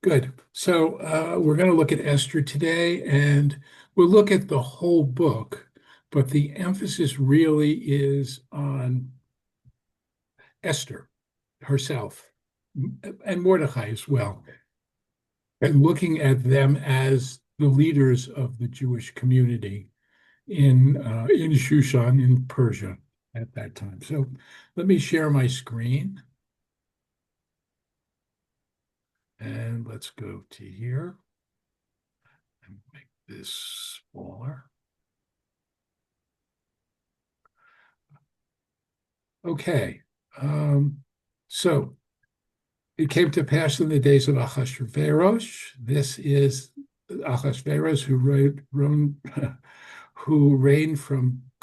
Good. So we're going to look at Esther today, and we'll look at the whole book, but the emphasis really is on Esther herself and Mordechai as well, and looking at them as the leaders of the Jewish community in Shushan in Persia at that time. So let me share my screen, and let's go to here and make this smaller. Okay. Um, so it came to pass in the days of Ahasuerus. This is Ahasuerus who reigned from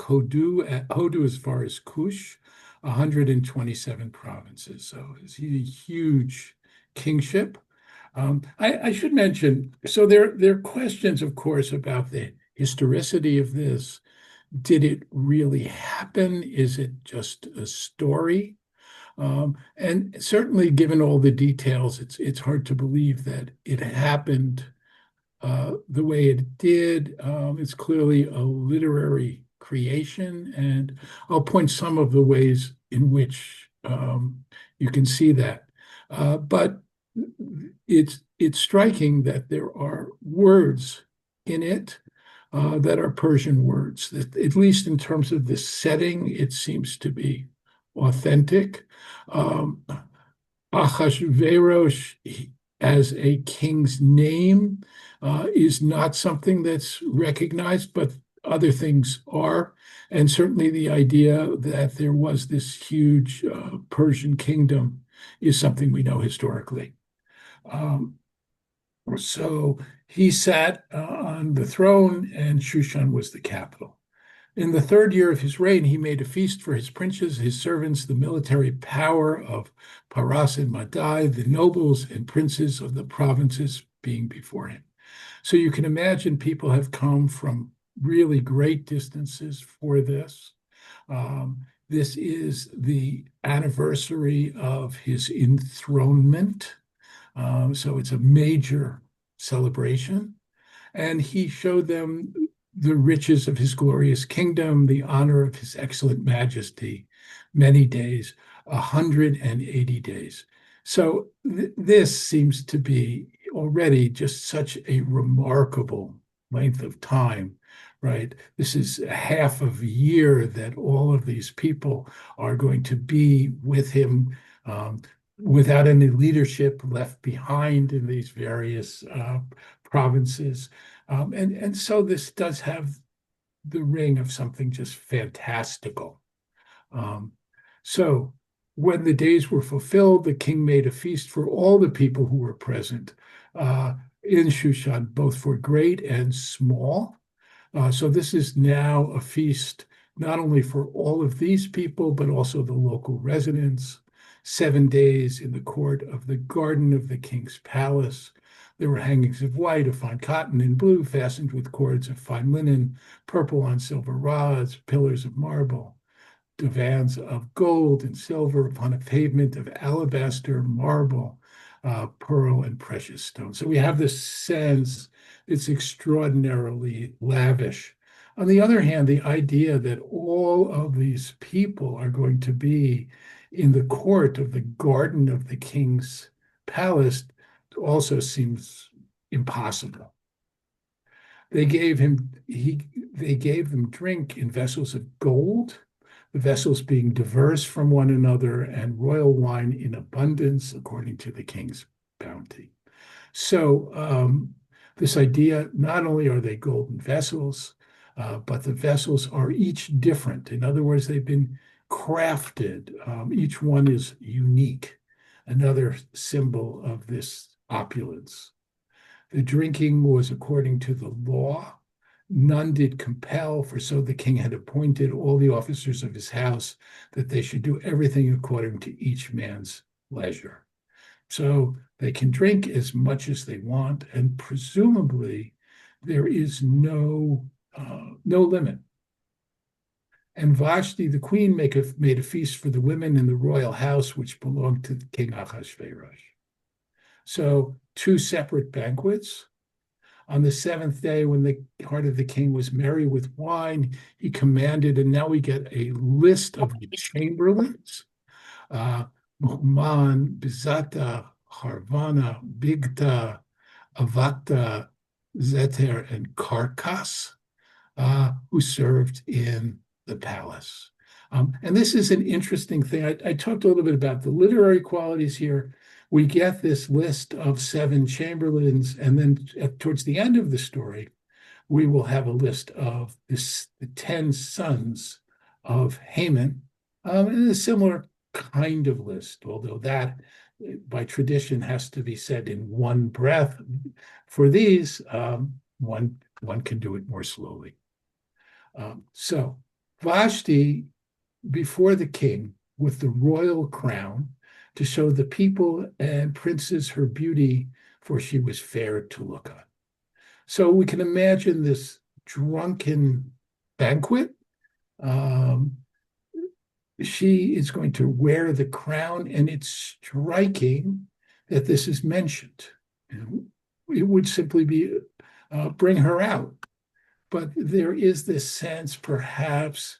Hodu as far as Cush, 127 provinces. So it's a huge kingship. I should mention, so there are questions, of course, about the historicity of this. Did it really happen? Is it just a story? And certainly, given all the details, it's hard to believe that it happened the way it did. It's clearly a literary creation, and I'll point some of the ways in which you can see that. But it's striking that there are words in it that are Persian words. That at least in terms of the setting, it seems to be authentic. Um, Ahasuerus as a king's name is not something that's recognized, but other things are. And certainly the idea that there was this huge Persian kingdom is something we know historically. Um, so he sat on the throne, and Shushan was the capital. In the third year of his reign, he made a feast for his princes, his servants, the military power of Paras and Madai, the nobles and princes of the provinces being before him. So you can imagine people have come from really great distances for this. This is the anniversary of his enthronement. So it's a major celebration. And he showed them the riches of his glorious kingdom, the honor of his excellent majesty, many days, 180 days. So this seems to be already just such a remarkable length of time, right? This is a half of a year that all of these people are going to be with him without any leadership left behind in these various provinces. And so this does have the ring of something just fantastical. Um, so when the days were fulfilled, the king made a feast for all the people who were present in Shushan, both for great and small. So this is now a feast not only for all of these people, but also the local residents. 7 days in the court of the garden of the king's palace. There were hangings of white, of fine cotton, and blue, fastened with cords of fine linen, purple on silver rods, pillars of marble, divans of gold and silver upon a pavement of alabaster, marble, pearl, and precious stones. So we have this sense it's extraordinarily lavish. On the other hand, the idea that all of these people are going to be in the court of the garden of the king's palace also seems impossible. They gave him they gave them drink in vessels of gold, the vessels being diverse from one another, and royal wine in abundance according to the king's bounty. So this idea, not only are they golden vessels, but the vessels are each different. In other words, they've been crafted. Each one is unique, another symbol of this opulence. The drinking was according to the law. None did compel, for so the king had appointed all the officers of his house that they should do everything according to each man's leisure. So they can drink as much as they want, and presumably there is no limit. And Vashti, the queen, made a feast for the women in the royal house, which belonged to King Ahasuerus. So two separate banquets. On the seventh day, when the heart of the king was merry with wine, he commanded, and now we get a list of the chamberlains. Muhammad, Bizata, Harvana, Bigta, Avata, Zeter, and Karkas, who served in the palace. And this is an interesting thing. I talked a little bit about the literary qualities here. We get this list of 7 chamberlains, and then towards the end of the story, we will have a list of the 10 sons of Haman, and a similar kind of list, although that by tradition has to be said in one breath. For these, one can do it more slowly. So Vashti before the king with the royal crown to show the people and princes her beauty, for she was fair to look on. So we can imagine this drunken banquet. She is going to wear the crown, and it's striking that this is mentioned. It would simply be bring her out. But there is this sense, perhaps,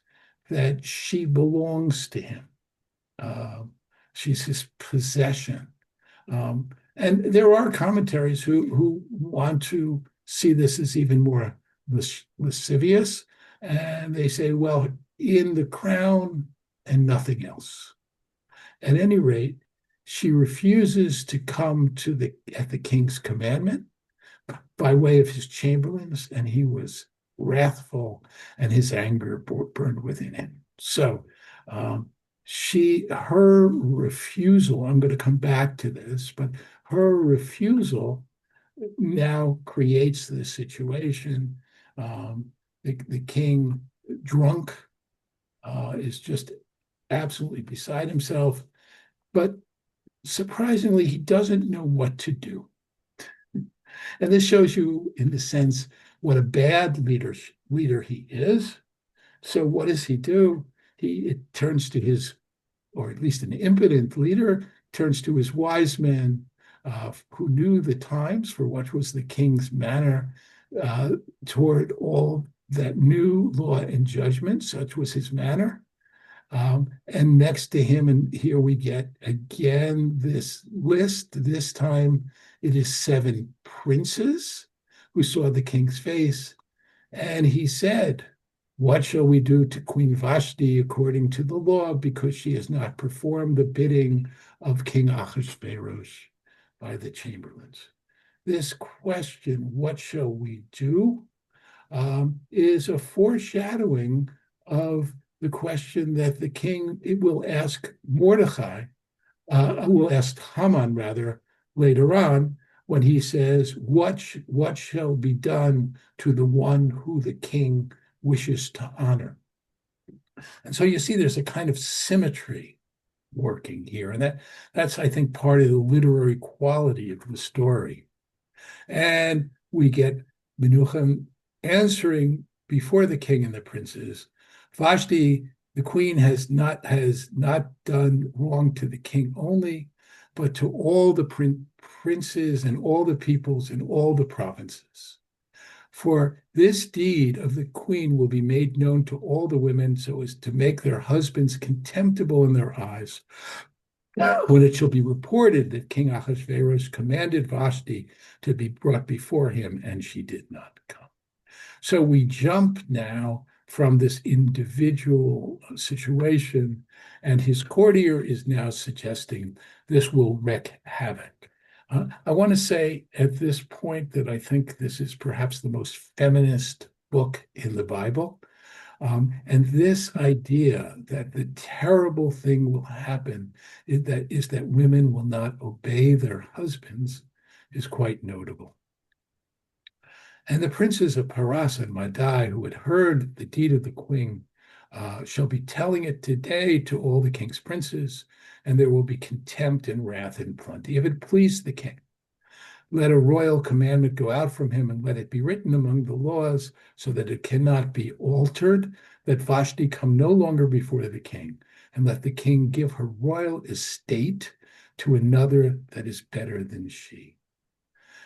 that she belongs to him. She's his possession. And there are commentaries who want to see this as even more lascivious. And they say, well, in the crown and nothing else. At any rate, she refuses to come at the king's commandment by way of his chamberlains, and he was wrathful, and his anger burned within him. So her refusal, I'm going to come back to this, but her refusal now creates this situation. The king, drunk, is just absolutely beside himself, but surprisingly, he doesn't know what to do. And this shows you, in the sense, what a bad leader he is. So what does he do? It turns to his, or at least an impotent leader, turns to his wise men who knew the times for what was the king's manner toward all that knew law and judgment, such was his manner. And next to him, and here we get again this list. This time it is 7 princes who saw the king's face. And he said, what shall we do to Queen Vashti according to the law, because she has not performed the bidding of King Ahasuerus by the chamberlains? This question, what shall we do, is a foreshadowing of the question that the king will ask Mordechai, will ask Haman rather, later on, when he says, what shall be done to the one who the king wishes to honor? And so you see there's a kind of symmetry working here. And that's, I think, part of the literary quality of the story. And we get Menuchim answering before the king and the princes. Vashti, the queen, has not done wrong to the king only, but to all the princes and all the peoples and all the provinces. For this deed of the queen will be made known to all the women, so as to make their husbands contemptible in their eyes, when it shall be reported that King Ahasuerus commanded Vashti to be brought before him, and she did not come. So we jump now from this individual situation, and his courtier is now suggesting this will wreak havoc. I want to say at this point that I think this is perhaps the most feminist book in the Bible. And this idea that the terrible thing will happen is that women will not obey their husbands is quite notable. And the princes of Paras and Madai, who had heard the deed of the queen, shall be telling it today to all the king's princes, and there will be contempt and wrath in plenty, if it please the king. Let a royal commandment go out from him, and let it be written among the laws, so that it cannot be altered, that Vashti come no longer before the king, and let the king give her royal estate to another that is better than she.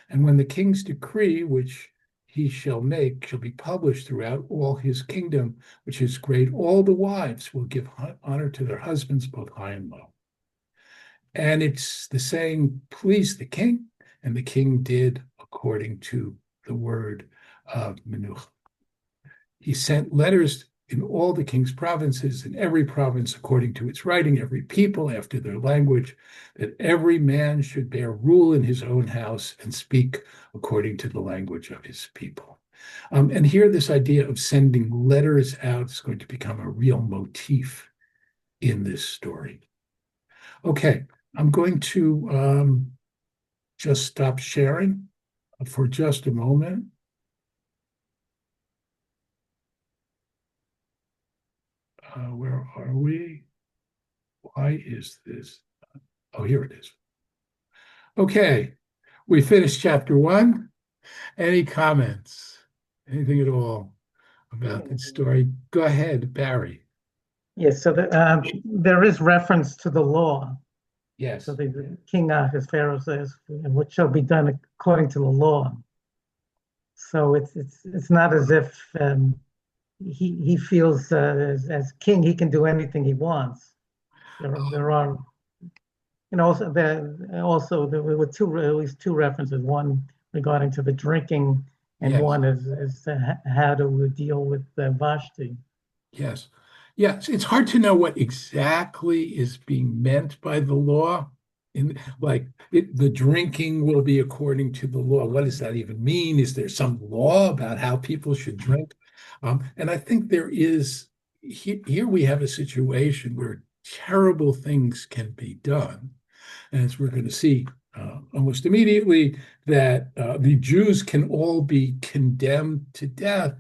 And when the king's decree, which he shall make, shall be published throughout all his kingdom, which is great, all the wives will give honor to their husbands, both high and low. And it's the saying pleased the king, and the king did according to the word of Menuch. He sent letters in all the king's provinces, in every province according to its writing, every people after their language, that every man should bear rule in his own house and speak according to the language of his people. And here, this idea of sending letters out is going to become a real motif in this story. Okay, I'm going to just stop sharing for just a moment. Where are we? Why is this? Oh, here it is. Okay, we finished chapter 1. Any comments? Anything at all about the story? Go ahead, Barry. Yes, so there is reference to the law. Yes. So the king, as Pharaoh says, what shall be done according to the law. So it's not as if he feels as king he can do anything he wants. There are, also there were at least two references. One regarding to the drinking, and Yes. one is how to deal with Vashti. Yes. Yes, it's hard to know what exactly is being meant by the law. The drinking will be according to the law. What does that even mean? Is there some law about how people should drink? And I think there is. Here we have a situation where terrible things can be done. And as we're going to see almost immediately, that the Jews can all be condemned to death,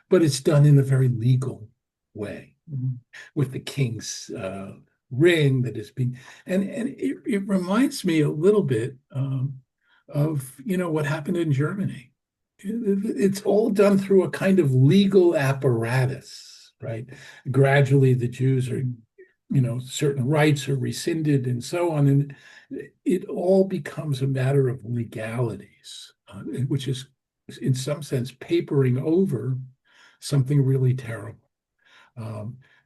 but it's done in a very legal way with the king's ring that has been, and it reminds me a little bit of what happened in Germany. It's all done through a kind of legal apparatus, right? Gradually, the Jews are, certain rights are rescinded and so on, and it all becomes a matter of legalities, which is, in some sense, papering over something really terrible.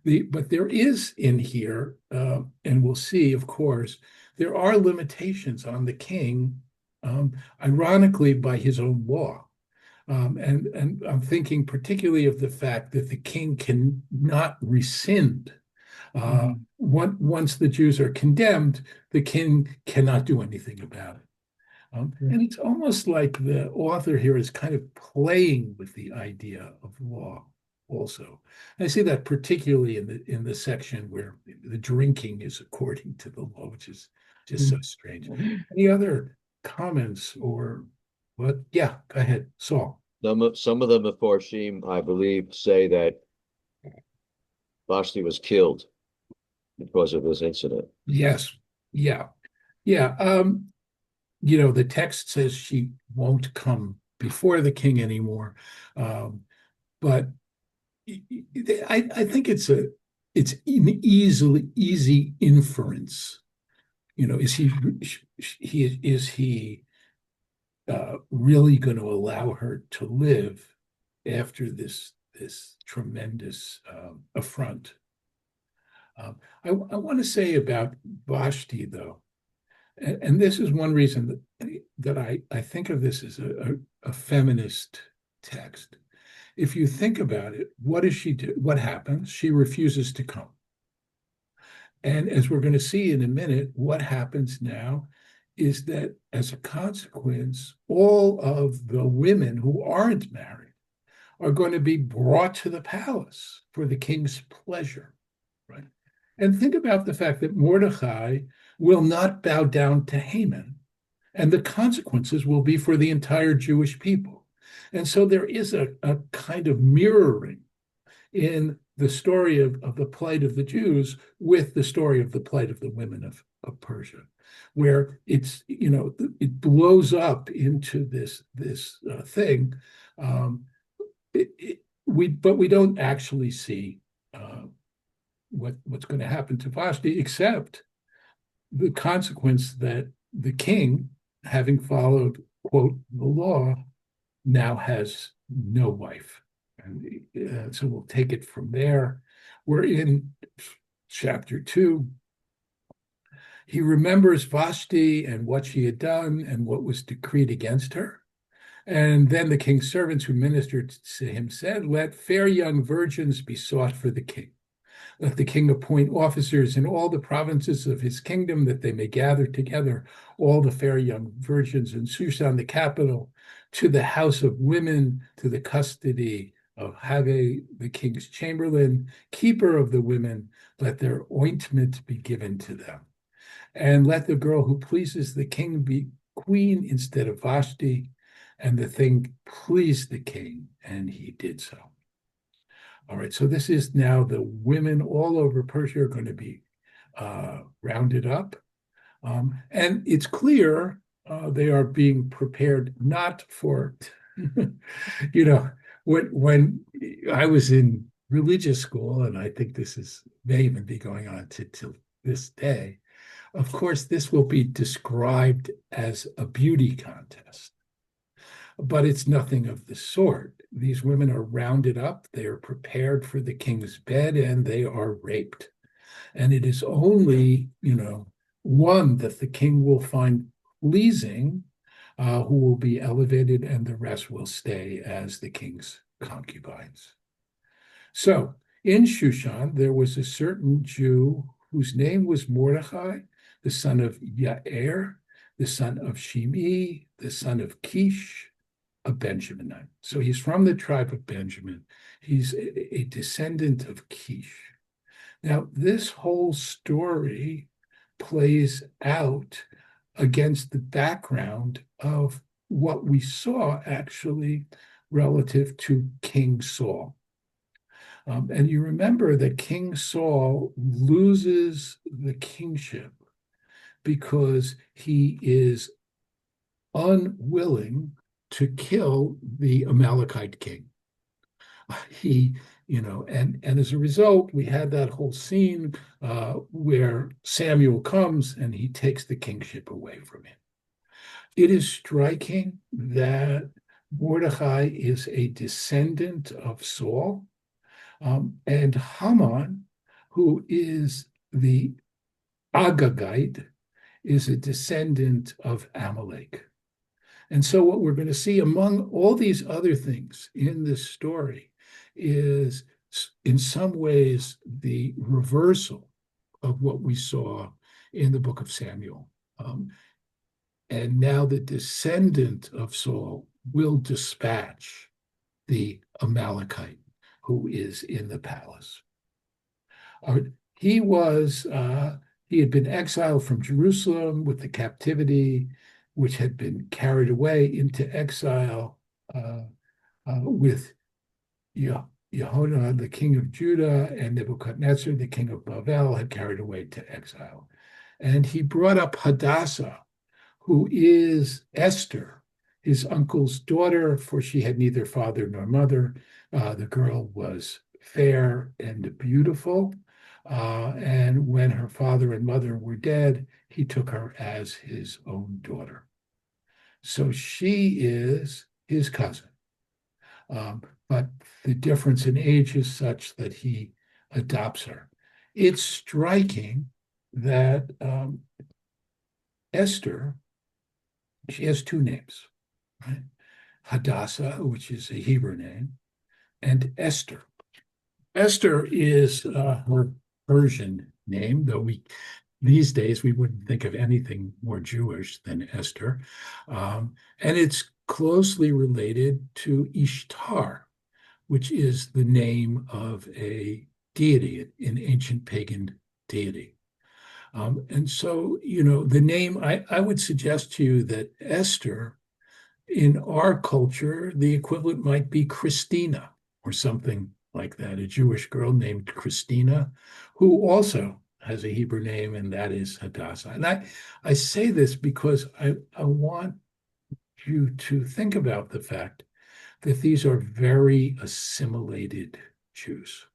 But there is in here, and we'll see, of course, there are limitations on the king, ironically, by his own law. And I'm thinking particularly of the fact that the king cannot rescind. Once the Jews are condemned, the king cannot do anything about it. And it's almost like the author here is kind of playing with the idea of law also. And I see that particularly in the section where the drinking is according to the law, which is just so strange. Any other comments or what? Yeah, go ahead, Saul. Some of the Meforshim, I believe, say that Vashti was killed because of this incident. Yes. Yeah. Yeah. The text says she won't come before the king anymore. But I think it's an easy inference. Is he really going to allow her to live after this tremendous affront? I want to say about Vashti, though, and this is one reason that I think of this as a feminist text. If you think about it, what does she do? What happens? She refuses to come. And as we're going to see in a minute, what happens now is that as a consequence, all of the women who aren't married are going to be brought to the palace for the king's pleasure, right? And think about the fact that Mordechai will not bow down to Haman, and the consequences will be for the entire Jewish people. And so there is a kind of mirroring in the story of the plight of the Jews with the story of the plight of the women of Persia, where it blows up into this thing. But we don't actually see what's going to happen to Vashti, except the consequence that the king, having followed, quote, the law, now has no wife. And so we'll take it from there. We're in chapter 2. He remembers Vashti and what she had done and what was decreed against her. And then the king's servants who ministered to him said, "Let fair young virgins be sought for the king. Let the king appoint officers in all the provinces of his kingdom, that they may gather together all the fair young virgins in Shushan, the capital, to the house of women, to the custody of Haggai, the king's chamberlain, keeper of the women. Let their ointment be given to them. And let the girl who pleases the king be queen instead of Vashti." And the thing pleased the king, and he did so. All right, so this is now the women all over Persia are going to be rounded up. And it's clear they are being prepared not for, when I was in religious school, and I think may even be going on till this day, of course, this will be described as a beauty contest. But it's nothing of the sort. These women are rounded up, they are prepared for the king's bed, and they are raped. And it is only, one that the king will find pleasing, who will be elevated, and the rest will stay as the king's concubines. So in Shushan, there was a certain Jew whose name was Mordechai, the son of Yair, the son of Shimei, the son of Kish, a Benjaminite. So he's from the tribe of Benjamin. He's a descendant of Kish. Now, this whole story plays out against the background of what we saw actually relative to King Saul. And you remember that King Saul loses the kingship because he is unwilling to kill the Amalekite king. And as a result, we had that whole scene where Samuel comes and he takes the kingship away from him. It is striking that Mordechai is a descendant of Saul, and Haman, who is the Agagite, is a descendant of Amalek. And so what we're going to see among all these other things in this story is, in some ways, the reversal of what we saw in the book of Samuel. And now the descendant of Saul will dispatch the Amalekite who is in the palace. He had been exiled from Jerusalem with the captivity, which had been carried away into exile with Yehoshaphat, the king of Judah, and Nebuchadnezzar, the king of Babel, had carried away to exile. And he brought up Hadassah, who is Esther, his uncle's daughter, for she had neither father nor mother. The girl was fair and beautiful. And when her father and mother were dead, he took her as his own daughter. So she is his cousin. But the difference in age is such that he adopts her. It's striking that Esther, she has two names, right? Hadassah, which is a Hebrew name, and Esther. Esther is her Persian name, though these days we wouldn't think of anything more Jewish than Esther. And it's closely related to Ishtar, which is the name of a deity, an ancient pagan deity. And so, the name, I would suggest to you that Esther, in our culture, the equivalent might be Christina or something like that, a Jewish girl named Christina, who also has a Hebrew name, and that is Hadassah. And I say this because I want you to think about the fact that these are very assimilated Jews.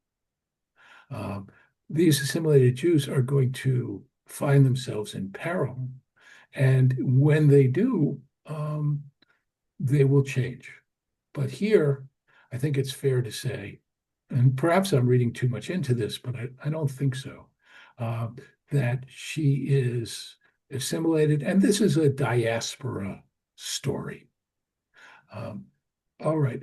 These assimilated Jews are going to find themselves in peril. And when they do, they will change. But here, I think it's fair to say, and perhaps I'm reading too much into this, but I don't think so, uh, that she is assimilated. And this is a diaspora story. Um, all right.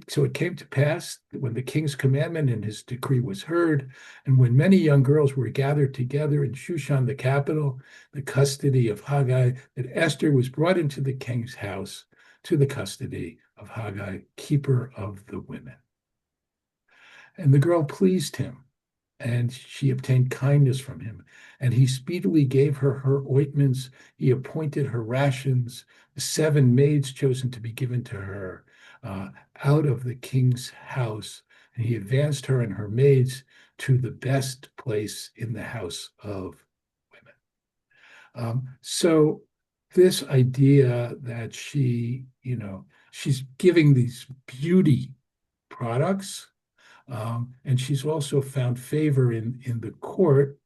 So it came to pass that when the king's commandment and his decree was heard, and when many young girls were gathered together in Shushan, the capital, the custody of Haggai, that Esther was brought into the king's house to the custody of Haggai, keeper of the women. And the girl pleased him, and she obtained kindness from him. And he speedily gave her ointments. He appointed her rations, the 7 maids chosen to be given to her out of the king's house. And he advanced her and her maids to the best place in the house of women. So this idea that she's giving these beauty products, and she's also found favor in the court.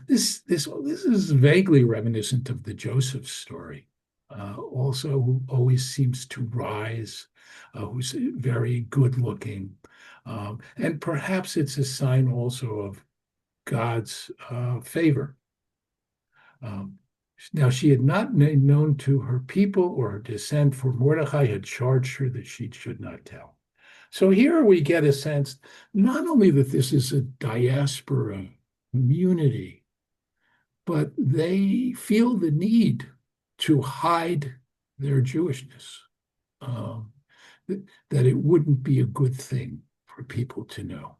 This is vaguely reminiscent of the Joseph story. Also, who always seems to rise, who's very good looking, and perhaps it's a sign also of God's favor. Now, she had not made known to her people or her descent, for Mordechai had charged her that she should not tell. So here we get a sense not only that this is a diaspora community, but they feel the need to hide their Jewishness, that it wouldn't be a good thing for people to know.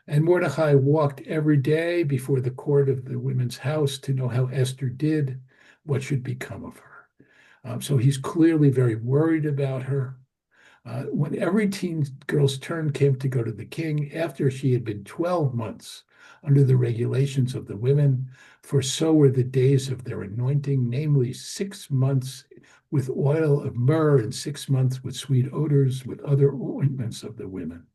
And Mordechai walked every day before the court of the women's house to know how Esther did, what should become of her. So he's clearly very worried about her. When every teen girl's turn came to go to the king, after she had been 12 months under the regulations of the women, for so were the days of their anointing, namely 6 months with oil of myrrh and 6 months with sweet odors, with other ointments of the women.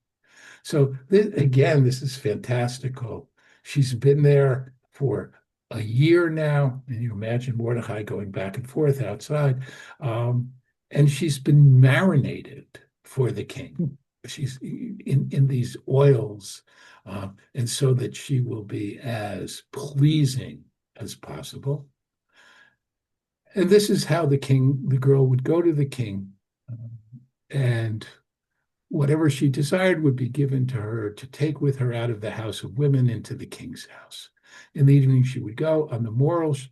So again, this is fantastical. She's been there for a year now, and you imagine Mordechai going back and forth outside. And she's been marinated for the king. She's in these oils, and so that she will be as pleasing as possible. And this is how the girl would go to the king, and whatever she desired would be given to her to take with her out of the house of women into the king's house. In the evening she would go. On the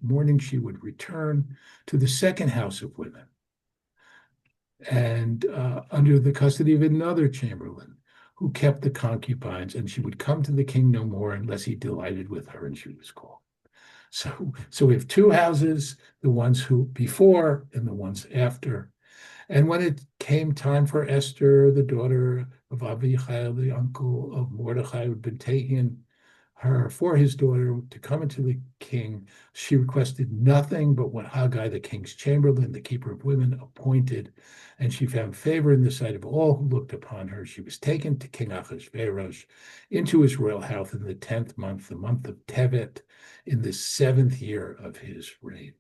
morning she would return to the second house of women, and under the custody of another chamberlain who kept the concubines, and she would come to the king no more unless he delighted with her and she was called. So we have 2 houses, the ones who before and the ones after. And when it came time for Esther, the daughter of Abihail, the uncle of Mordechai, who had been taking her for his daughter to come into the king, she requested nothing but what Haggai, the king's chamberlain, the keeper of women, appointed, and she found favor in the sight of all who looked upon her. She was taken to King Ahasuerus into his royal house in the 10th month, the month of Tevet, in the 7th year of his reign.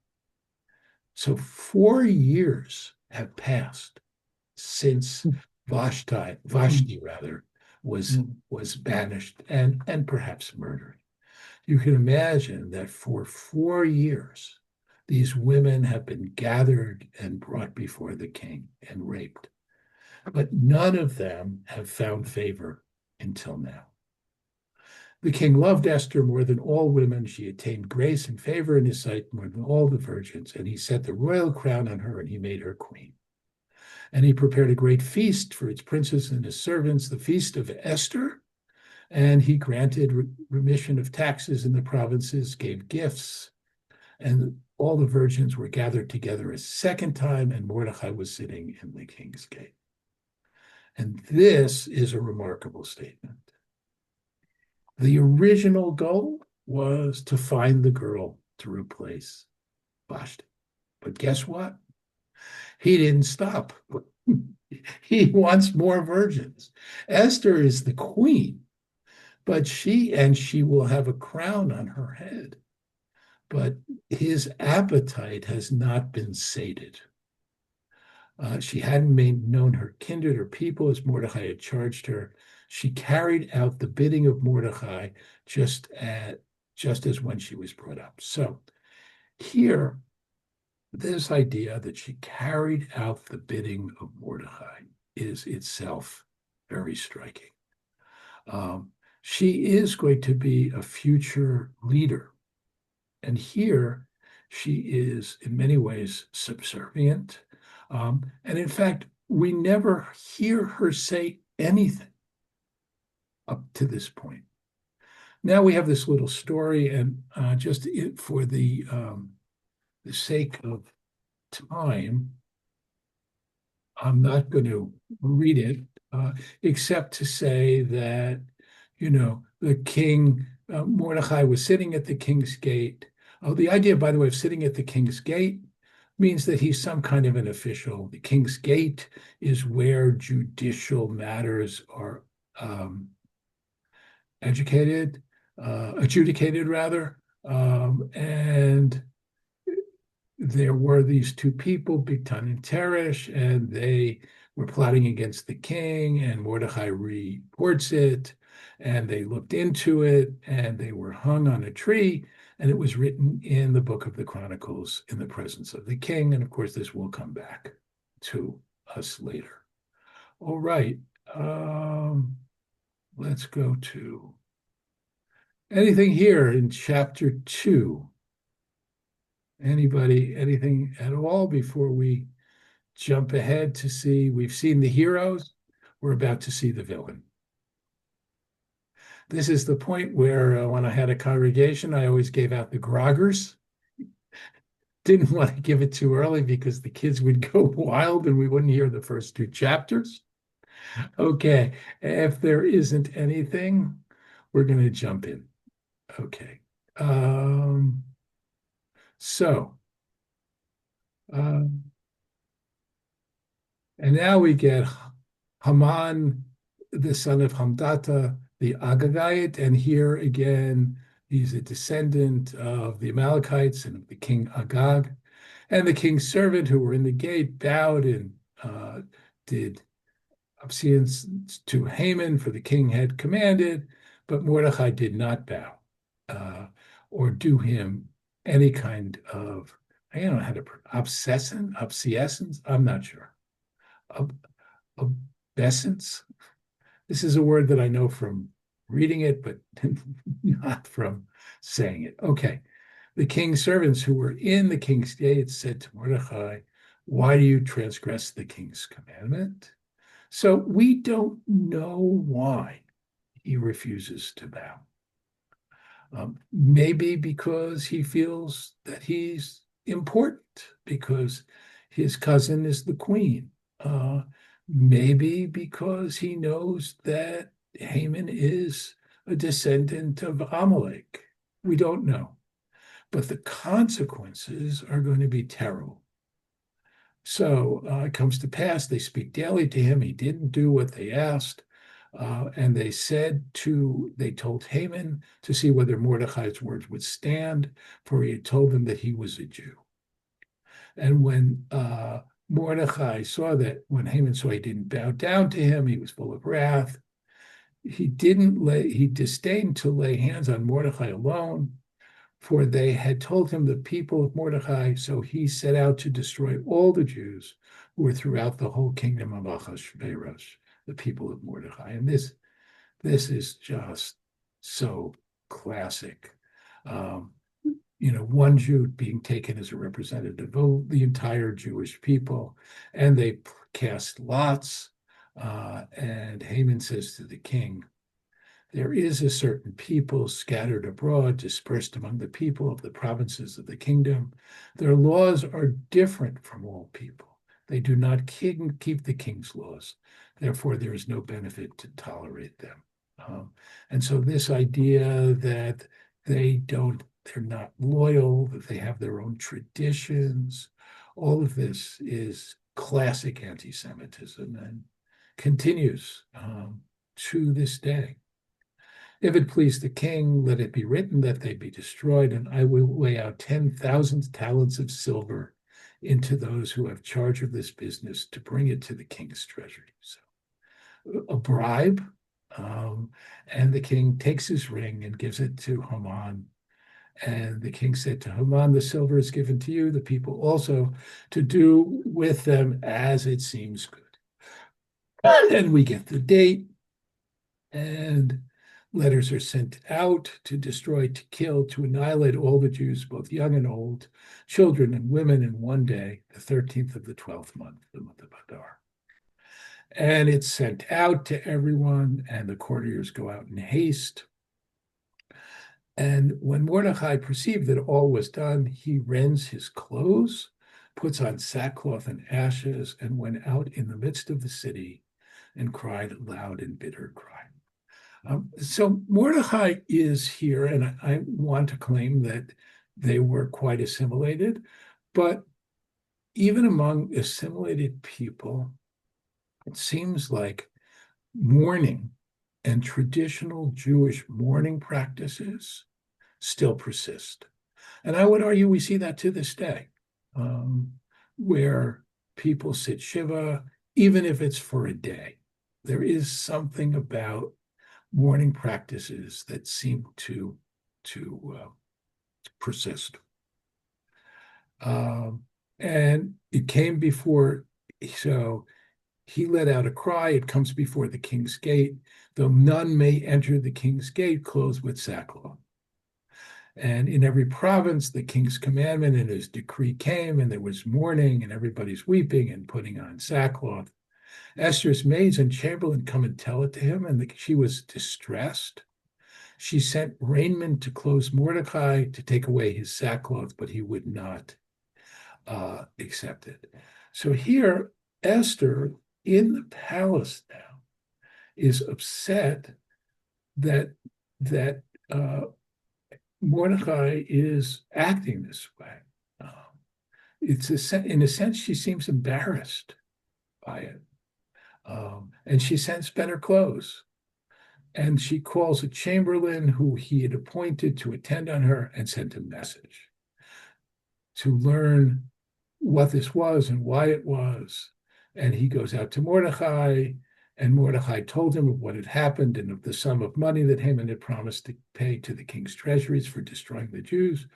So 4 years have passed since Vashti was banished and perhaps murdered. You can imagine that for 4 years, these women have been gathered and brought before the king and raped. But none of them have found favor until now. The king loved Esther more than all women. She attained grace and favor in his sight more than all the virgins, and he set the royal crown on her and he made her queen. And he prepared a great feast for its princes and his servants, the feast of Esther, and he granted remission of taxes in the provinces, gave gifts, and all the virgins were gathered together a second time, and Mordechai was sitting in the king's gate. And this is a remarkable statement. The original goal was to find the girl to replace Vashti. But guess what? He didn't stop. He wants more virgins. Esther is the queen, but she will have a crown on her head. But his appetite has not been sated. She hadn't known her kindred or people as Mordechai had charged her. She carried out the bidding of Mordechai just as when she was brought up. So here, this idea that she carried out the bidding of Mordechai is itself very striking. She is going to be a future leader. And here she is in many ways subservient. And in fact, we never hear her say anything up to this point. Now we have this little story, and just for the sake of time, I'm not going to read it, except to say that, the king, Mordechai was sitting at the king's gate. The idea, by the way, of sitting at the king's gate means that he's some kind of an official. The king's gate is where judicial matters are adjudicated rather. And there were these two people, Bigtan and Teresh, and they were plotting against the king, and Mordechai reports it, and they looked into it, and they were hung on a tree, and it was written in the Book of the Chronicles in the presence of the king. And of course, this will come back to us later. All right. Let's go to anything here in chapter 2. Anybody, anything at all before we jump ahead to see? We've seen the heroes. We're about to see the villain. This is the point where when I had a congregation, I always gave out the groggers. Didn't want to give it too early because the kids would go wild and we wouldn't hear the first 2 chapters. Okay, if there isn't anything, we're going to jump in. Okay. And now we get Haman, the son of Hamdata, the Agagite, and here again, he's a descendant of the Amalekites and of the king Agag. And the king's servant who were in the gate bowed and did obeisance to Haman, for the king had commanded, but Mordechai did not bow or do him any kind of, I don't know how to obseisance, I'm not sure. Obeisance. This is a word that I know from reading it, but not from saying it. Okay. The king's servants who were in the king's gate said to Mordechai, "Why do you transgress the king's commandment?" So we don't know why he refuses to bow. Maybe because he feels that he's important, because his cousin is the queen. Maybe because he knows that Haman is a descendant of Amalek. We don't know. But the consequences are going to be terrible. So it comes to pass, they speak daily to him. He didn't do what they asked. And they told Haman to see whether Mordechai's words would stand, for he had told them that he was a Jew. And when Mordechai saw that, when Haman saw he didn't bow down to him, he was full of wrath. He disdained to lay hands on Mordechai alone, for they had told him the people of Mordechai, so he set out to destroy all the Jews who were throughout the whole kingdom of Achashverosh, the people of Mordechai. And this is just so classic. One Jew being taken as a representative of the entire Jewish people, and they cast lots. And Haman says to the king, "There is a certain people scattered abroad, dispersed among the people of the provinces of the kingdom. Their laws are different from all people. They do not keep the king's laws. Therefore, there is no benefit to tolerate them." And so this idea that they're not loyal, that they have their own traditions, all of this is classic anti-Semitism and continues to this day. If it please the king, let it be written that they be destroyed, and I will weigh out 10,000 talents of silver into those who have charge of this business to bring it to the king's treasury. So a bribe, and the king takes his ring and gives it to Haman. And the king said to Haman, the silver is given to you, the people also, to do with them as it seems good. And we get the date, and letters are sent out to destroy, to kill, to annihilate all the Jews, both young and old, children and women, in one day, the 13th of the 12th month, the month of Adar. And it's sent out to everyone, and the courtiers go out in haste. And when Mordechai perceived that all was done, he rends his clothes, puts on sackcloth and ashes, and went out in the midst of the city and cried loud and bitter cry. So Mordechai is here, and I want to claim that they were quite assimilated, but even among assimilated people, it seems like mourning and traditional Jewish mourning practices still persist. And I would argue we see that to this day, where people sit Shiva, even if it's for a day. There is something about mourning practices that seem to persist. And it came before, so he let out a cry, it comes before the king's gate, though none may enter the king's gate clothed with sackcloth. And in every province, the king's commandment and his decree came, and there was mourning, and everybody's weeping and putting on sackcloth. Esther's maids and chamberlain come and tell it to him, and she was distressed. She sent raiment to clothe Mordecai to take away his sackcloth, but he would not accept it. So here, Esther in the palace now is upset that Mordecai is acting this way. In a sense, she seems embarrassed by it. And she sends better clothes. And she calls a chamberlain who he had appointed to attend on her and sent a message to learn what this was and why it was. And he goes out to Mordecai, and Mordecai told him of what had happened and of the sum of money that Haman had promised to pay to the king's treasuries for destroying the Jews.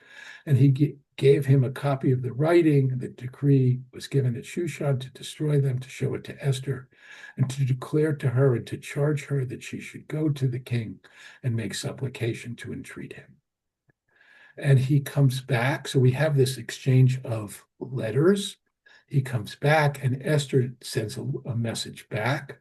And he gave him a copy of the writing. The decree was given at Shushan to destroy them, to show it to Esther, and to declare to her and to charge her that she should go to the king and make supplication to entreat him. And he comes back. So we have this exchange of letters. He comes back, and Esther sends a message back.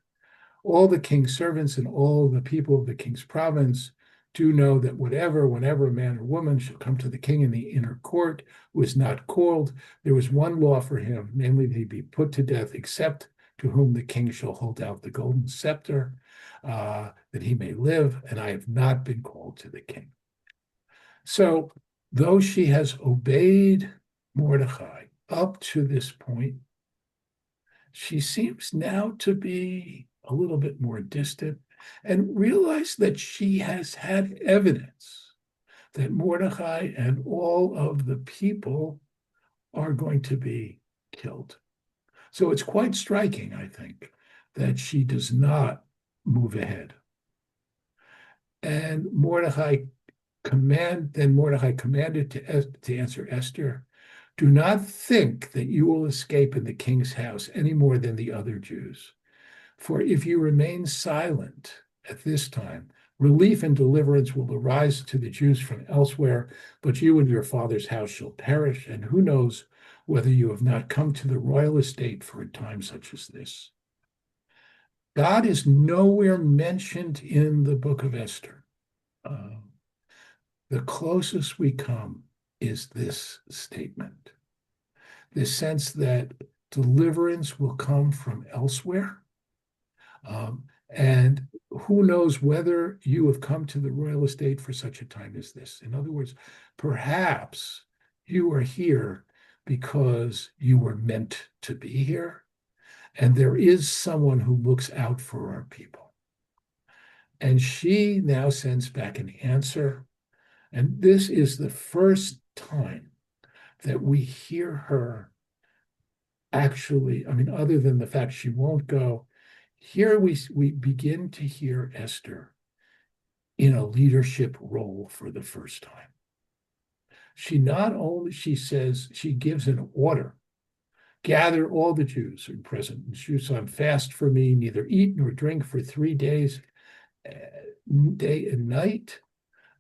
All the king's servants and all the people of the king's province do know that whenever a man or woman shall come to the king in the inner court who is not called, there is one law for him, namely that he be put to death, except to whom the king shall hold out the golden scepter, that he may live, and I have not been called to the king. So though she has obeyed Mordechai up to this point, she seems now to be a little bit more distant and realize that she has had evidence that Mordechai and all of the people are going to be killed. So it's quite striking, I think, that she does not move ahead. And Mordechai commanded to answer Esther, do not think that you will escape in the king's house any more than the other Jews. For if you remain silent at this time, relief and deliverance will arise to the Jews from elsewhere, but you and your father's house shall perish, and who knows whether you have not come to the royal estate for a time such as this. God is nowhere mentioned in the Book of Esther. The closest we come is this statement, this sense that deliverance will come from elsewhere. And who knows whether you have come to the royal estate for such a time as this. In other words, perhaps you are here because you were meant to be here, and there is someone who looks out for our people. And she now sends back an answer. And this is the first time that we hear her actually, I mean, other than the fact she won't go, here we begin to hear Esther in a leadership role for the first time. She not only, she says, she gives an order, gather all the Jews who are present in Jerusalem, fast for me, neither eat nor drink for 3 days, day and night.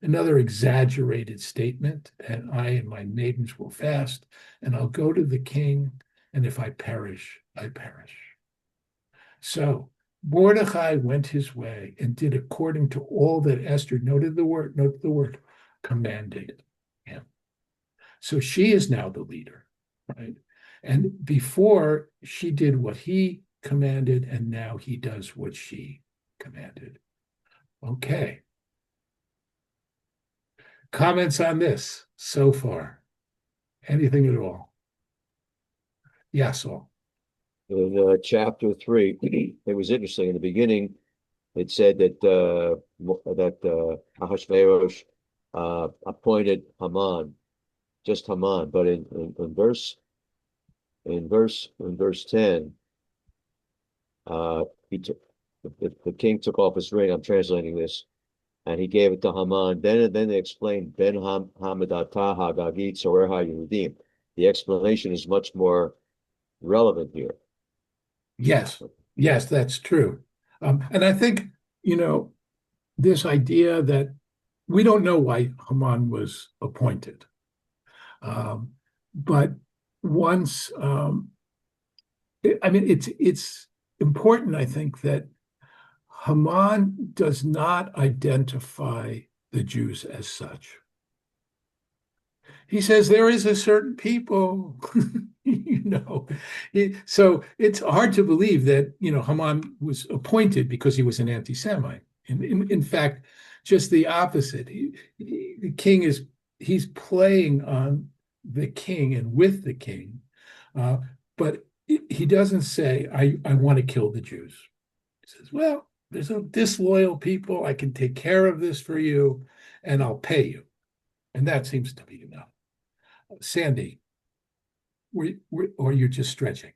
Another exaggerated statement, and I and my maidens will fast, and I'll go to the king, and if I perish, I perish. So Mordechai went his way and did according to all that Esther, note the word, commanded him. So she is now the leader, right? And before she did what he commanded, and now he does what she commanded. Okay. Comments on this so far? Anything at all? Yes, all. In chapter 3, it was interesting. In the beginning, it said that Ahasuerus appointed Haman, just Haman. But in verse 10, the king took off his ring. I'm translating this, and he gave it to Haman. Then they explained Ben Hamadata Hagagit Soreha Yehudim. The explanation is much more relevant here. Yes, yes, that's true. And I think, this idea that we don't know why Haman was appointed. But once, it's important, I think, that Haman does not identify the Jews as such. He says there is a certain people, So it's hard to believe that, Haman was appointed because he was an anti-Semite. In fact, just the opposite. The king he's playing on the king and with the king, but he doesn't say, I want to kill the Jews. He says, well, there's a disloyal people. I can take care of this for you, and I'll pay you. And that seems to be enough. Sandy, or you're just stretching.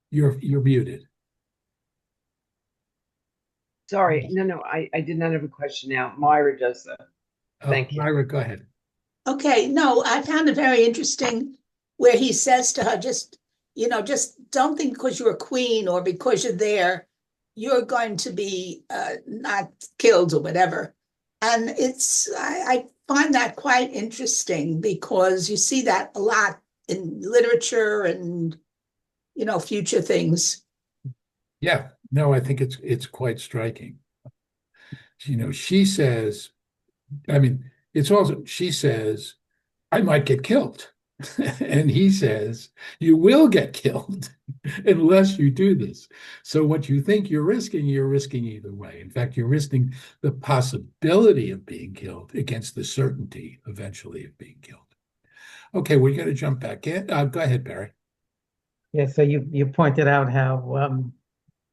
You're muted. Sorry, no, I did not have a question now. Myra does that. Thank you. Myra, go ahead. Okay, no, I found it very interesting where he says to her, just don't think because you're a queen or because you're there, you're going to be not killed or whatever. And I find that quite interesting because you see that a lot in literature and, future things. Yeah, no, I think it's quite striking. She says, she says, I might get killed. And he says, you will get killed unless you do this. So what you think you're risking either way. In fact, you're risking the possibility of being killed against the certainty eventually of being killed. Okay, we're going to jump back in. Go ahead, Barry. Yeah, so you pointed out how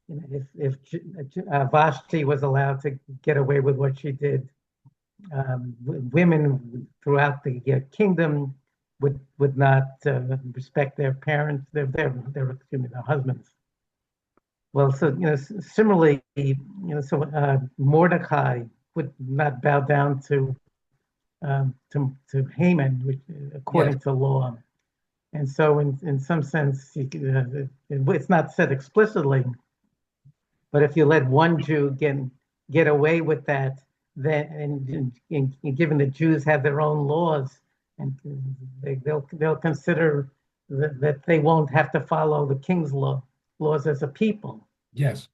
if Vashti was allowed to get away with what she did, women throughout the kingdom would not respect their parents, their husbands. Well, so similarly, Mordecai would not bow down to Haman, which according to law. And so, in some sense, it's not said explicitly, but if you let one Jew get away with that, then and given the Jews have their own laws, and they'll consider that they won't have to follow the king's laws as a people. Yes.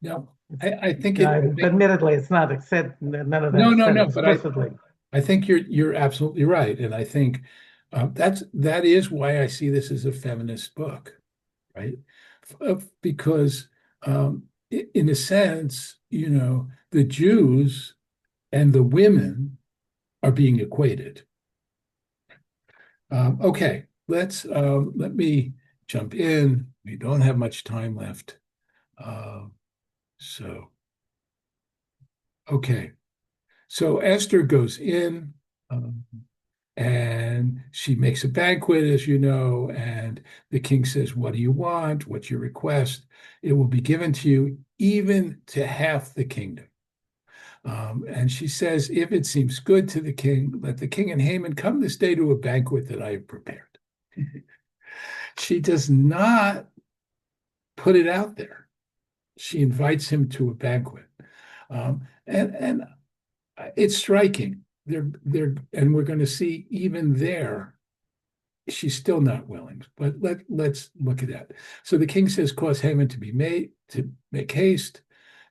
No, I think admittedly, it's not said. None of that. No, explicitly. but I think you're absolutely right, and I think that is why I see this as a feminist book, right? Because in a sense, the Jews and the women are being equated. Okay, let me jump in. We don't have much time left, so Okay. So Esther goes in, um, and she makes a banquet, as you know, and the king says, "What do you want? What's your request? It will be given to you, even to half the kingdom." And she says, "If it seems good to the king, let the king and Haman come this day to a banquet that I have prepared." She does not put it out there. She invites him to a banquet. And it's striking. And we're going to see even there, she's still not willing. But let's look at that. So the king says, "Cause Haman to be made to make haste."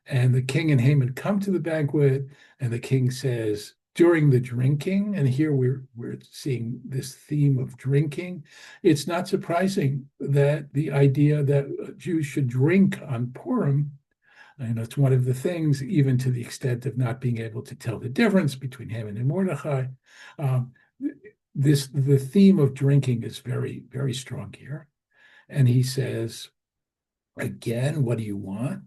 And the king and Haman come to the banquet, and the king says, during the drinking, and here we're seeing this theme of drinking. It's not surprising that the idea that Jews should drink on Purim, and it's one of the things, even to the extent of not being able to tell the difference between Haman and Mordechai. Um, the theme of drinking is very, very strong here. And he says, again, what do you want?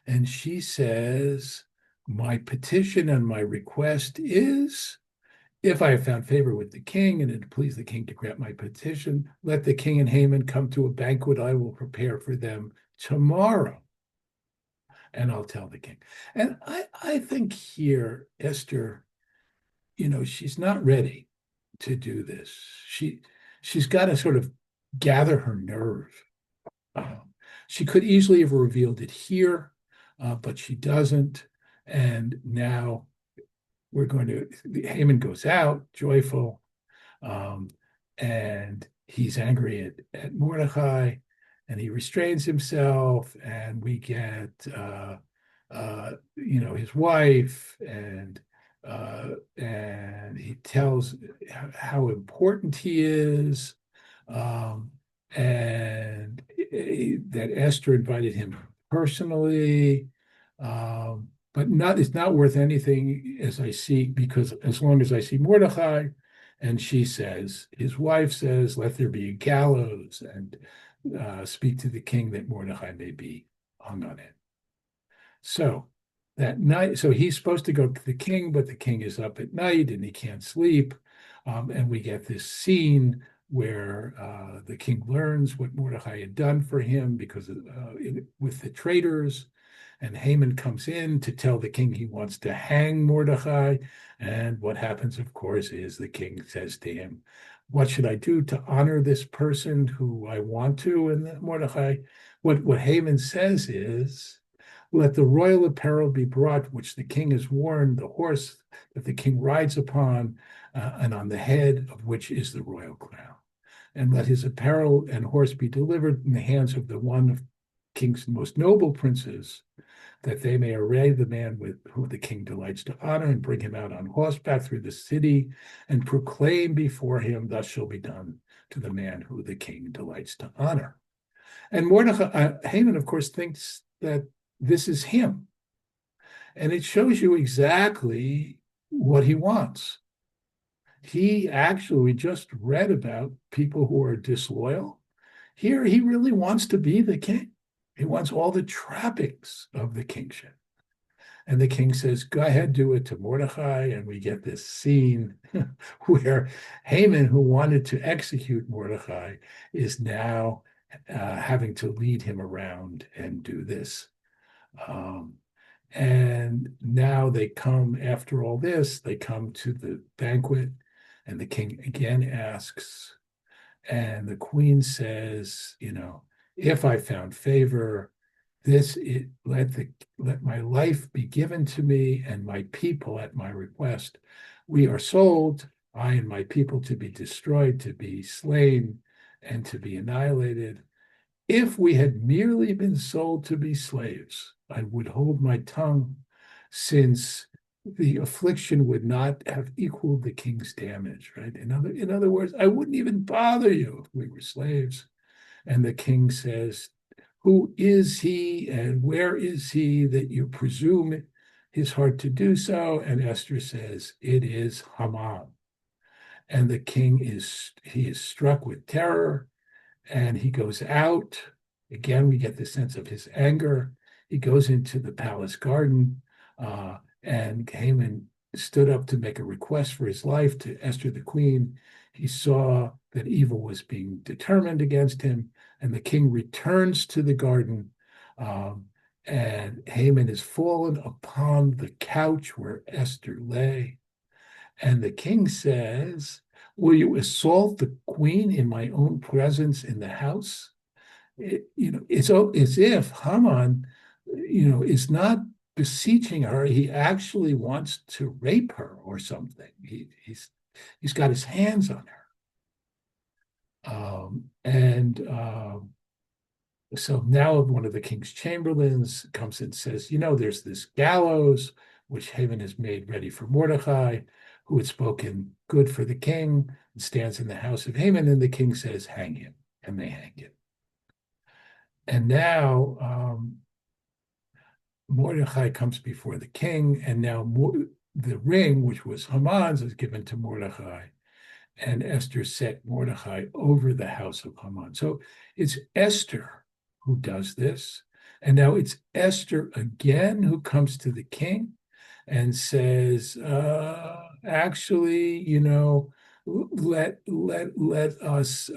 And she says, "My petition and my request is, if I have found favor with the king and it please the king to grant my petition, let the king and Haman come to a banquet I will prepare for them tomorrow. And I'll tell the king." And I think here, Esther, she's not ready to do this. She's got to sort of gather her nerve. She could easily have revealed it here, but she doesn't. And now Haman goes out joyful, um, and he's angry at Mordechai, and he restrains himself, and we get, his wife, and he tells how important he is, um, and that Esther invited him personally, but it's not worth anything as I see, because as long as I see Mordechai, and his wife says, "Let there be a gallows, and speak to the king that Mordechai may be hung on it." So that night, so he's supposed to go to the king, but the king is up at night and he can't sleep. And we get this scene where the king learns what Mordechai had done for him with the traitors. And Haman comes in to tell the king he wants to hang Mordechai. And what happens, of course, is the king says to him, "What should I do to honor this person who I want to?" And Mordechai, what Haman says is, "Let the royal apparel be brought, which the king has worn, the horse that the king rides upon, and on the head of which is the royal crown. And let his apparel and horse be delivered in the hands of the one of king's most noble princes, that they may array the man with whom the king delights to honor, and bring him out on horseback through the city, and proclaim before him, thus shall be done to the man who the king delights to honor." And Haman, of course, thinks that this is him. And it shows you exactly what he wants. We just read about people who are disloyal. Here, he really wants to be the king. He wants all the trappings of the kingship. And the king says, "Go ahead, do it to Mordechai." And we get this scene where Haman, who wanted to execute Mordechai, is now having to lead him around and do this. And now after all this, they come to the banquet, and the king again asks, and the queen says, "If I found favor, let my life be given to me, and my people at my request. We are sold, I and my people, to be destroyed, to be slain, and to be annihilated. If we had merely been sold to be slaves, I would hold my tongue, since the affliction would not have equaled the king's damage," right? In other words, I wouldn't even bother you if we were slaves. And the king says, "Who is he and where is he that you presume his heart to do so?" And Esther says, "It is Haman." And the king is struck with terror, and he goes out. Again, we get the sense of his anger. He goes into the palace garden, And Haman stood up to make a request for his life to Esther the queen. He saw that evil was being determined against him, and the king returns to the garden, and Haman is fallen upon the couch where Esther lay. And the king says, "Will you assault the queen in my own presence in the house?" It's as if Haman, is not beseeching her. He actually wants to rape her or something. He's got his hands on her. And so now one of the king's chamberlains comes and says, there's this gallows which Haman has made ready for Mordechai, who had spoken good for the king, and stands in the house of Haman. And the king says, hang him, and they hang him. And now Mordechai comes before the king, and now the ring, which was Haman's, is given to Mordechai. And Esther set Mordechai over the house of Haman. So it's Esther who does this. And now it's Esther again who comes to the king and says, actually, let us,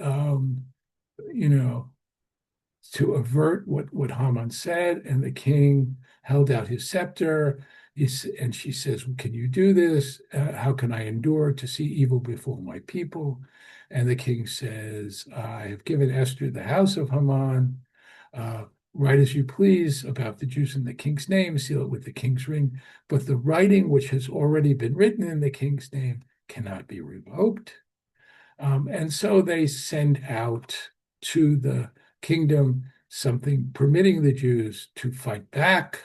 to avert what Haman said. And the king held out his scepter. And she says, can you do this? How can I endure to see evil before my people? And the king says, I have given Esther the house of Haman. Write as you please about the Jews in the king's name, seal it with the king's ring. But the writing which has already been written in the king's name cannot be revoked. And so they send out to the kingdom something permitting the Jews to fight back.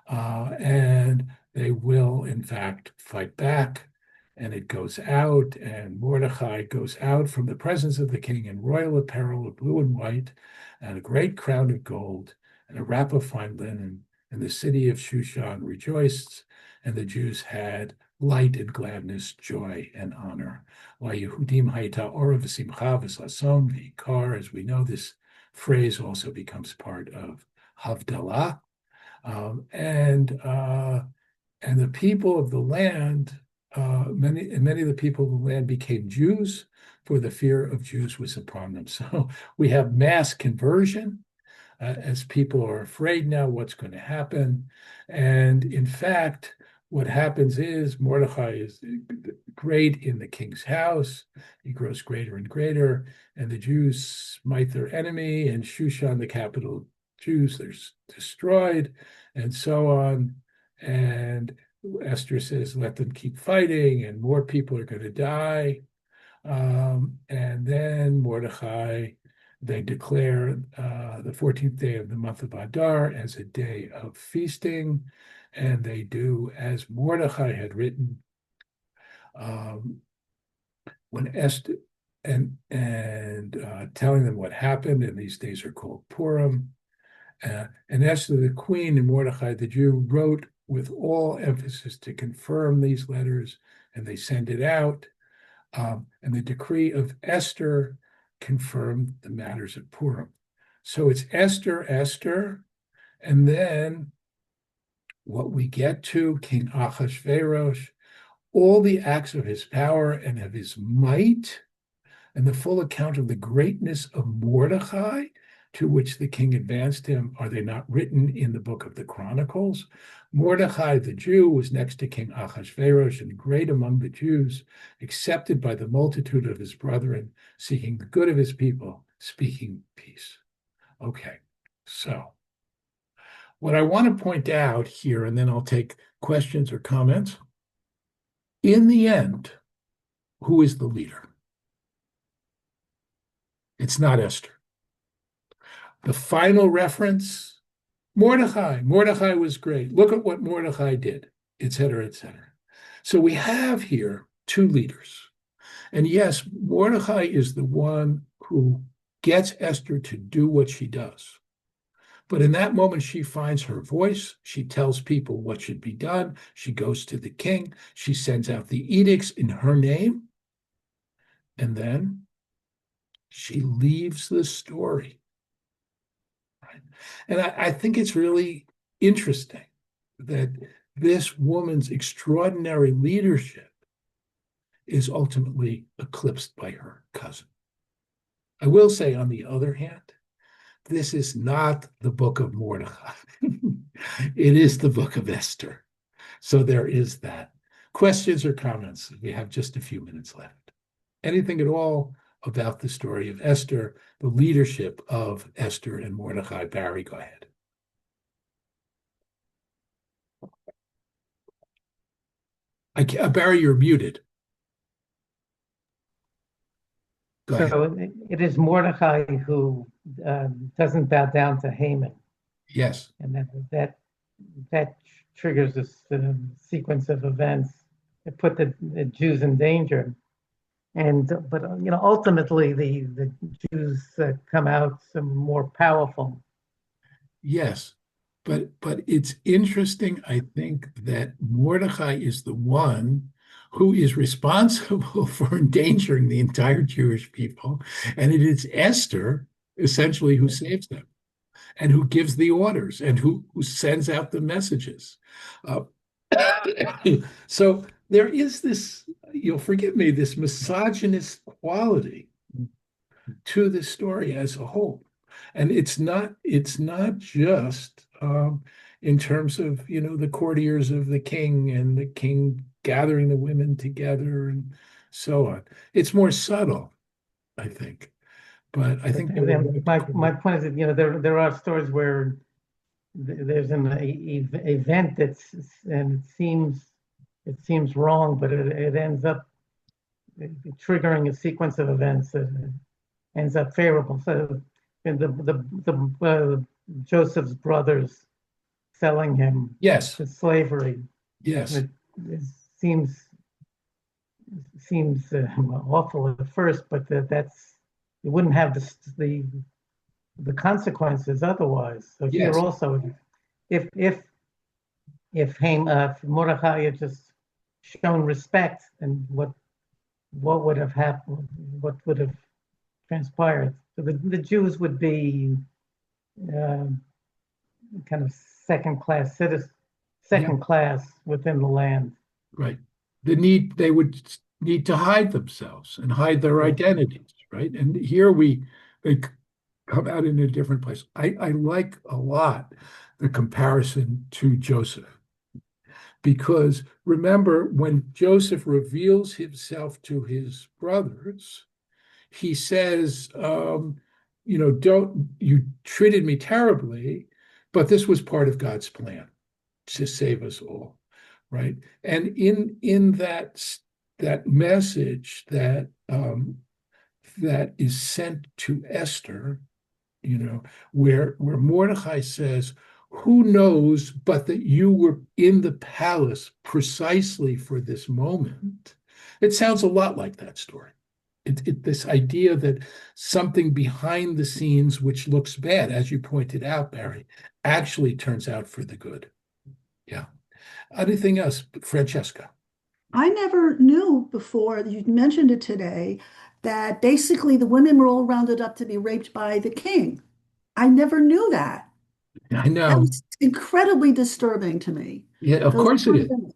And they will, in fact, fight back. And it goes out, and Mordechai goes out from the presence of the king in royal apparel of blue and white, and a great crown of gold, and a wrap of fine linen. And the city of Shushan rejoiced, and the Jews had light and gladness, joy and honor. Yehudim hayta ora v'simcha v'sason v'ikar. As we know, this phrase also becomes part of Havdalah. And the people of the land, many of the people of the land became Jews, for the fear of Jews was upon them. So we have mass conversion as people are afraid now what's going to happen. And in fact, what happens is Mordechai is great in the king's house. He grows greater and greater, and the Jews smite their enemy, and Shushan, the capital of Jews, they're destroyed, and so on. And Esther says, let them keep fighting, and more people are going to die. And then Mordechai, they declare the 14th day of the month of Adar as a day of feasting, and they do as Mordechai had written. When Esther and telling them what happened, and these days are called Purim. And Esther the queen and Mordechai the Jew wrote with all emphasis to confirm these letters, and they send it out. And the decree of Esther confirmed the matters of Purim. So it's Esther, Esther, and then what we get to, King Achashverosh, all the acts of his power and of his might, and the full account of the greatness of Mordechai, to which the king advanced him, are they not written in the book of the Chronicles? Mordechai the Jew was next to King Achashverosh, and great among the Jews, accepted by the multitude of his brethren, seeking the good of his people, speaking peace. Okay, so what I want to point out here, and then I'll take questions or comments. In the end, who is the leader? It's not Esther. The final reference, Mordechai. Mordechai was great. Look at what Mordechai did, et cetera, et cetera. So we have here two leaders. And yes, Mordechai is the one who gets Esther to do what she does. But in that moment, she finds her voice. She tells people what should be done. She goes to the king. She sends out the edicts in her name. And then she leaves the story. Right? And I think it's really interesting that this woman's extraordinary leadership is ultimately eclipsed by her cousin. I will say, on the other hand, this is not the book of Mordechai. It is the book of Esther. So there is that. Questions or comments? We have just a few minutes left. Anything at all about the story of Esther, the leadership of Esther and Mordechai? Barry, go ahead. Barry, you're muted. Go ahead. So it is Mordechai who doesn't bow down to Haman, Yes. and that triggers this sequence of events that put the Jews in danger. But ultimately the Jews come out some more powerful. Yes, but it's interesting, I think, that Mordechai is the one who is responsible for endangering the entire Jewish people, and it is Esther essentially who saves them and who gives the orders and who sends out the messages. Uh, so there is this, you'll forgive me, this misogynist quality to the story as a whole. And it's not just in terms of, the courtiers of the king and the king gathering the women together and so on. It's more subtle, I think. But I think my point is that there are stories where there's an event and it seems wrong, but it ends up triggering a sequence of events that ends up favorable. So the Joseph's brothers selling him yes, to slavery. yes, It seems awful at first, but that's you wouldn't have the consequences otherwise. So here yes, also, if Mordechai had just shown respect, and what would have happened, what would have transpired. So the Jews would be kind of second class within the land. right. They would need to hide themselves and hide their identities, right? And here they come out in a different place. I like a lot the comparison to Joseph, because remember, when Joseph reveals himself to his brothers, he says, don't, you treated me terribly, but this was part of God's plan to save us all, right? And in that message that is sent to Esther, where Mordechai says, who knows but that you were in the palace precisely for this moment? It sounds a lot like that story. This idea that something behind the scenes, which looks bad, as you pointed out, Barry, actually turns out for the good. Yeah. Anything else, Francesca? I never knew before, you mentioned it today, that basically the women were all rounded up to be raped by the king. I never knew that. I That know. was incredibly disturbing to me. Yeah, of Those course it poor is. women.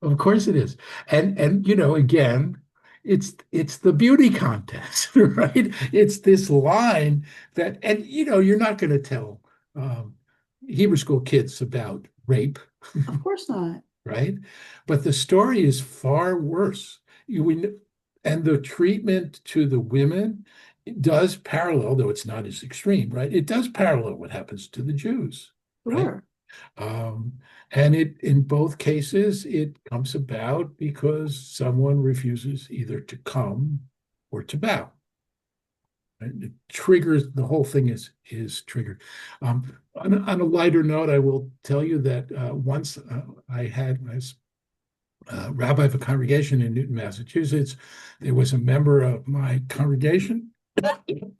Of course it is. And again, it's the beauty contest, right? It's this line that, and you're not going to tell Hebrew school kids about rape, Of course not. right? But the story is far worse. And the treatment to the women does parallel, though it's not as extreme, right? It does parallel what happens to the Jews, right? Sure. And in both cases, it comes about because someone refuses either to come or to bow. Right? It triggers, the whole thing is triggered. On a lighter note, I will tell you that once I was rabbi of a congregation in Newton, Massachusetts. There was a member of my congregation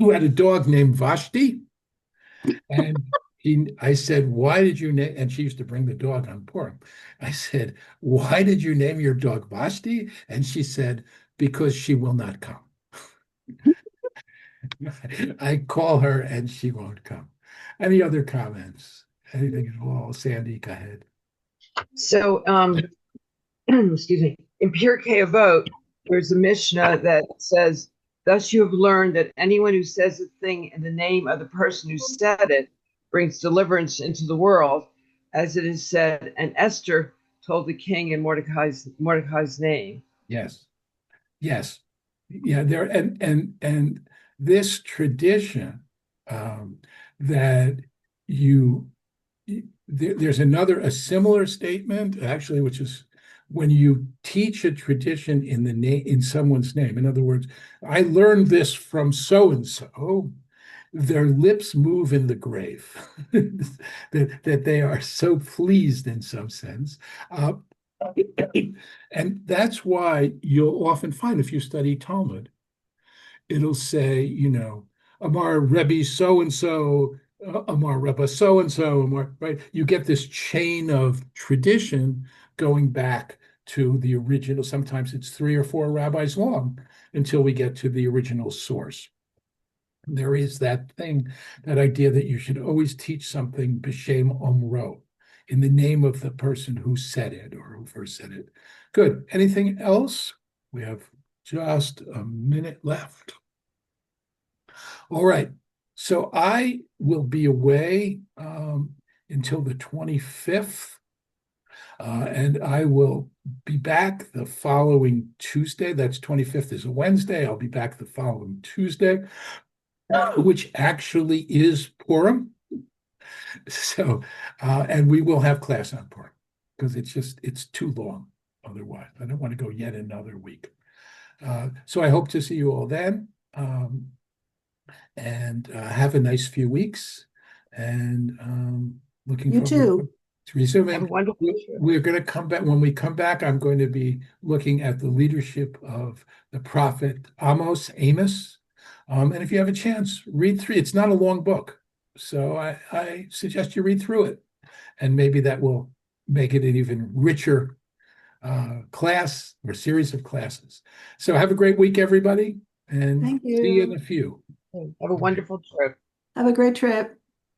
who had a dog named Vashti. And I said, why did you name, and she used to bring the dog on Purim. I said, why did you name your dog Vashti? And she said, because she will not come. I call her and she won't come. Any other comments? Anything at all? Sandy, go ahead. So, excuse me, in Pirkei Avot, there's a Mishnah that says, "Thus you have learned that anyone who says a thing in the name of the person who said it brings deliverance into the world, as it is said, and Esther told the king in Mordecai's name." Yes. Yes. Yeah, there and this tradition that you there's a similar statement actually, which is when you teach a tradition in the name in someone's name. In other words, I learned this from so and so. Their lips move in the grave, that they are so pleased in some sense. Uh, and that's why you'll often find if you study Talmud, it'll say, Amar Rebbe so and so, Amar Rebbe so and so, Amar, right? You get this chain of tradition going back to the original. Sometimes it's 3 or 4 rabbis long until we get to the original source. There is that idea that you should always teach something b'shem omro, in the name of the person who said it or who first said it. Good. Anything else? We have just a minute left. All right. So I will be away until the 25th, and I will be back the following Tuesday. That's 25th is a Wednesday. I'll be back the following Tuesday, which actually is Purim. So, and we will have class on Purim because it's too long otherwise. I don't want to go yet another week. So I hope to see you all then. And have a nice few weeks. And looking You forward too. to resuming. Have a wonderful trip. We're going to come back. When we come back, I'm going to be looking at the leadership of the prophet Amos. And if you have a chance, read through. It's not a long book, so I suggest you read through it, and maybe that will make it an even richer class or series of classes. So have a great week, everybody, and Thank see you in you. a few. Have a wonderful trip. Have a great trip.